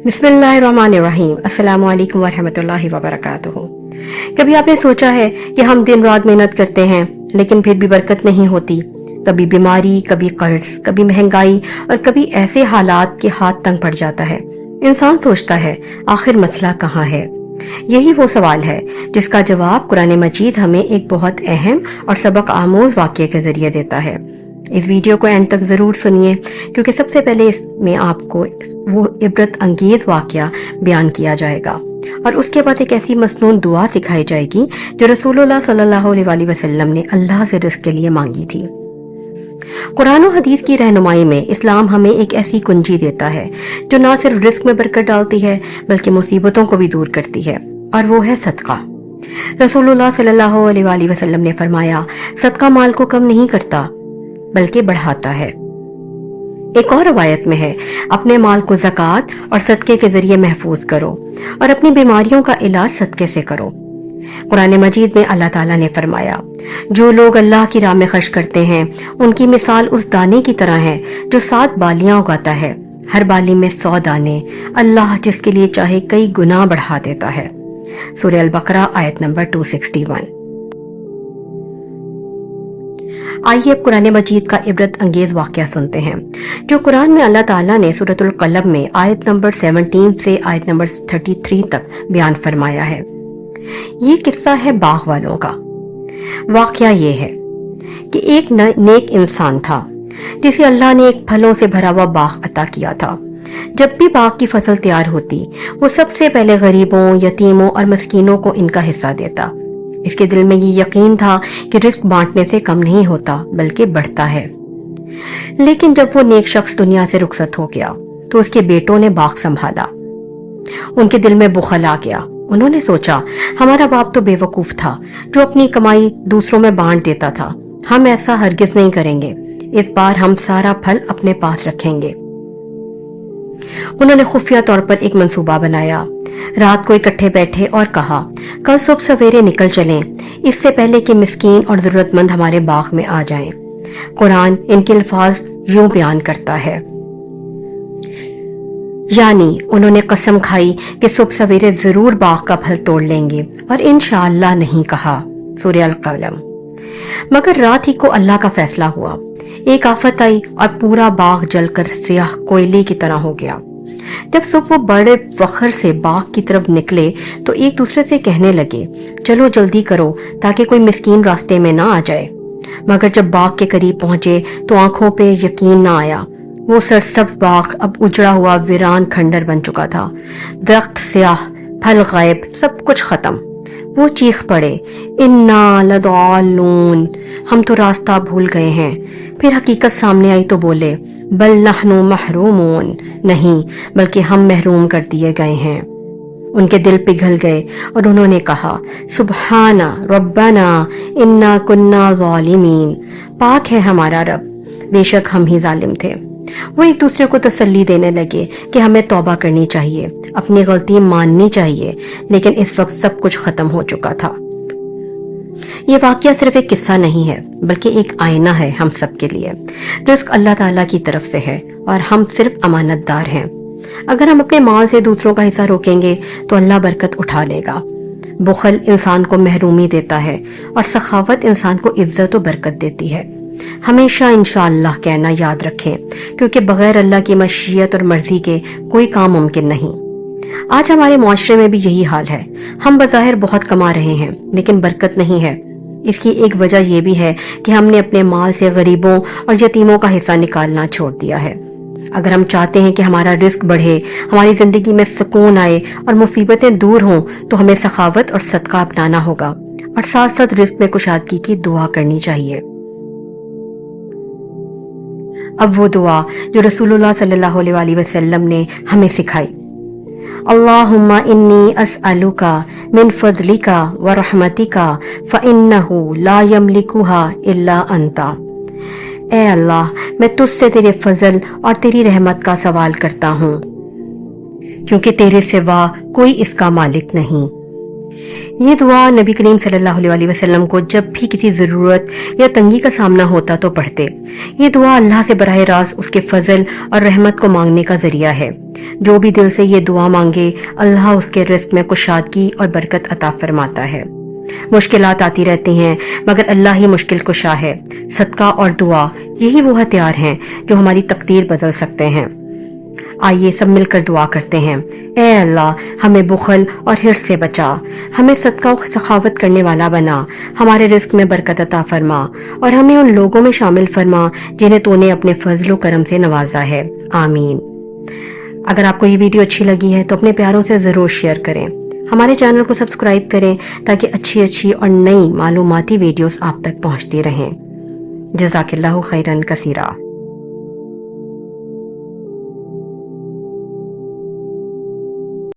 बिस्मिल्लाहिर्रहमानिर्रहीम। अस्सलामु अलैकुम वरहमतुल्लाहि वबरकातुहू। कभी आपने सोचा है कि हम दिन रात मेहनत करते हैं लेकिन फिर भी बरकत नहीं होती। कभी बीमारी, कभी कर्ज, कभी महंगाई और कभी ऐसे हालात कि हाथ तंग पड़ जाता है। इंसान सोचता है आखिर मसला कहाँ है। यही वो सवाल है जिसका जवाब कुरान मजीद हमें एक बहुत अहम और सबक आमोज वाक़ये के जरिए देता है। इस वीडियो को एंड तक जरूर सुनिए क्योंकि सबसे पहले इसमें आपको वो इबरत अंगेज वाकया बयान किया जाएगा और उसके बाद एक ऐसी मसनून दुआ सिखाई जाएगी जो रसूलुल्लाह सल्लल्लाहु अलैहि वसल्लम ने अल्लाह से रिज़्क़ के लिए मांगी थी। कुरान और हदीस की रहनुमाई में इस्लाम हमें एक ऐसी कुंजी देता है जो ना सिर्फ रिज़्क़ में बरकत डालती है बल्कि मुसीबतों को भी दूर करती है, और वो है सदका। रसूलुल्लाह सल्लल्लाहु अलैहि वसल्लम ने फरमाया, सदका माल को कम नहीं करता बल्कि बढ़ाता है। एक और रवायत में है, अपने माल को ज़कात और सदके के जरिए महफूज करो और अपनी बीमारियों का इलाज सदके से करो। कुरान मजीद में अल्लाह ताला ने फरमाया, जो लोग अल्लाह की राह में खर्च करते हैं उनकी मिसाल उस दाने की तरह है जो 7 बालियां उगाता है, हर बाली में 100 दाने। अल्लाह जिसके लिए चाहे कई गुना बढ़ा देता है। सूरह अल-बकरा आयत नंबर 261। आइए अब कुरान मजीद का इबरत अंगेज वाकया सुनते हैं जो कुरान में अल्लाह ताला ने सूरतुल कलम में आयत नंबर 17 से आयत नंबर 33 तक बयान फरमाया है। ये किस्सा है बाग वालों का। वाकया ये है कि एक नेक इंसान था जिसे अल्लाह ने एक फलों से भरा हुआ बाग अता किया था। जब भी बाग की फसल तैयार होती वो सबसे पहले गरीबों, यतीमों और मस्कीनों को इनका हिस्सा देता। इसके दिल में ये यकीन था कि रिस्क बांटने से कम नहीं होता बल्कि बढ़ता है। लेकिन जब वो नेक शख्स दुनिया से रुखसत हो गया तो उसके बेटों ने बाग संभाला। उनके दिल में बुखल आ गया। उन्होंने सोचा, हमारा बाप तो बेवकूफ था जो अपनी कमाई दूसरों में बांट देता था। हम ऐसा हरगिज नहीं करेंगे। इस बार हम सारा फल अपने पास रखेंगे। उन्होंने खुफिया तौर पर एक मंसूबा बनाया। रात को इकट्ठे बैठे और कहा, कल सुबह सवेरे निकल चलें, इससे पहले कि मिस्कीन और जरूरतमंद हमारे बाग में आ जाएं। कुरान इनके अल्फाज यूं बयान करता है, यानी उन्होंने कसम खाई कि सुबह सवेरे जरूर बाग का फल तोड़ लेंगे और इंशाअल्लाह नहीं कहा। सूरह अल-कलम। मगर रात ही को अल्लाह का फैसला हुआ। एक आफत आई और पूरा बाग जलकर स्याह कोयले की तरह हो गया। जब सुबह वो बड़े फख्र से बाग की तरफ निकले तो एक दूसरे से कहने लगे, चलो जल्दी करो ताकि कोई मिस्कीन रास्ते में ना आ जाए। मगर जब बाग के करीब पहुंचे तो आंखों पे यकीन ना आया। वो सरसब्ज बाग अब उजड़ा हुआ वीरान खंडर बन चुका था। दरख्त स्याह, फल गायब, सब कुछ खत्म। वो चीख पड़े, इन्ना लदालून, हम तो रास्ता भूल गए हैं। फिर हकीकत सामने आई तो बोले, बल नहनु महरूमून, नहीं बल्कि हम महरूम कर दिए गए हैं। उनके दिल पिघल गए और उन्होंने कहा, सुबहाना रब्बना इन्ना कुन्ना ज़ालिमीन, पाक है हमारा रब, बेशक हम ही जालिम थे। वो एक दूसरे को तसल्ली देने लगे कि हमें तौबा करनी चाहिए, अपनी गलती माननी चाहिए। लेकिन इस वक्त सब कुछ खत्म हो चुका था। ये वाकया सिर्फ एक किस्सा नहीं है बल्कि एक आईना है हम सब के लिए। रिस्क अल्लाह ताला की तरफ से है और हम सिर्फ अमानतदार हैं। अगर हम अपने माल से दूसरों का हिस्सा रोकेंगे तो अल्लाह बरकत उठा लेगा। बुखल इंसान को महरूमी देता है और सखावत इंसान को इज्जत और बरकत देती है। हमेशा इंशाअल्लाह कहना याद रखें क्योंकि बगैर अल्लाह की मशीयत और मर्जी के कोई काम मुमकिन नहीं। आज हमारे मुआशरे में भी यही हाल है। हम बज़ाहिर बहुत कमा रहे हैं लेकिन बरकत नहीं है। इसकी एक वजह यह भी है कि हमने अपने माल से गरीबों और यतीमों का हिस्सा निकालना छोड़ दिया है। अगर हम चाहते हैं कि हमारा रिस्क बढ़े, हमारी जिंदगी में सुकून आए और मुसीबतें दूर हों तो हमें सखावत और सदका अपनाना होगा और साथ साथ रिस्क में कुशादगी की दुआ करनी चाहिए। अब वो दुआ जो रसूलुल्लाह सल्लल्लाहु अलैहि वसल्लम ने हमें सिखाई, अल्लाहुम्मा इन्नी अस्अलुका मिन फज़लिका व रहमतिका फ़इन्नहु ला यमलिकुहा इल्ला अंता। ए अल्लाह, मैं तुझसे तेरे फजल और तेरी रहमत का सवाल करता हूँ क्योंकि तेरे सिवा कोई इसका मालिक नहीं। یہ دعا نبی کریم صلی اللہ علیہ وسلم کو جب بھی کسی ضرورت یا تنگی کا سامنا ہوتا تو پڑھتے۔ یہ دعا اللہ سے براہ راست اس کے فضل اور رحمت کو مانگنے کا ذریعہ ہے۔ جو بھی دل سے یہ دعا مانگے اللہ اس کے رزق میں کشادگی اور برکت عطا فرماتا ہے۔ مشکلات آتی رہتی ہیں مگر اللہ ہی مشکل کشا ہے۔ صدقہ اور دعا یہی وہ ہتھیار ہیں جو ہماری تقدیر بدل سکتے ہیں۔ آئیے سب مل کر دعا کرتے ہیں۔ اے اللہ ہمیں بخل اور حرص سے بچا، ہمیں صدقہ و سخاوت کرنے والا بنا، ہمارے رزق میں برکت عطا فرما اور ہمیں ان لوگوں میں شامل فرما جنہیں تو نے اپنے فضل و کرم سے نوازا ہے، آمین۔ اگر آپ کو یہ ویڈیو اچھی لگی ہے تو اپنے پیاروں سے ضرور شیئر کریں، ہمارے چینل کو سبسکرائب کریں تاکہ اچھی اور نئی معلوماتی ویڈیوز آپ تک پہنچتی رہیں۔ جزاک اللہ خیرا کثیرا۔